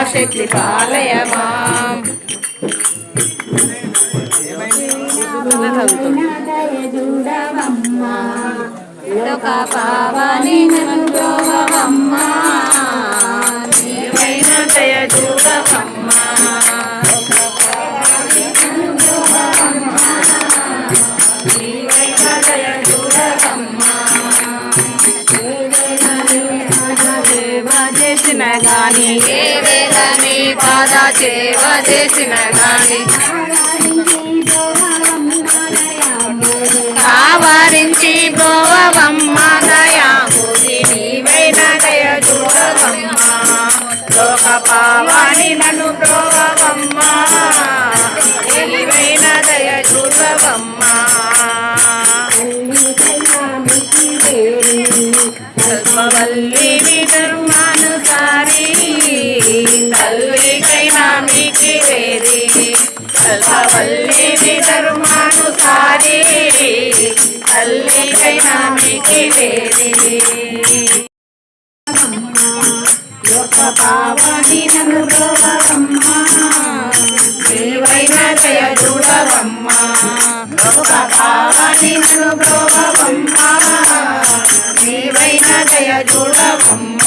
పరాశక్తి పాలయ మాం లోక పావని నన్ను బ్రోవమ్మ నీవైన దయ చూడవమ్మ నీవైన దయ చూడవమ్మ సేవ చేసిన గాని ఏ వేళ నీ పాద సేవ చేసిన గాని ఆవరించి బ్రోవమ్మ దయామూర్తి నీవైన దయ చూడవమ్మ లోక పావని నన్ను బ్రోవమ్మ నీవైన దయ చూడవమ్మ కల్పవల్లి ధర్మానుసారి తల్లికైనా మీకు వేరి కల్పవల్లి ధర్మానుసారి తల్లికైనా మీకు వేరి లోక పావని నన్ను బ్రోవమ్మ నీవైన దయ చూడవమ్మ లోక పావని నన్ను బ్రోవమ్మ నీవైన దయ చూడవమ్మ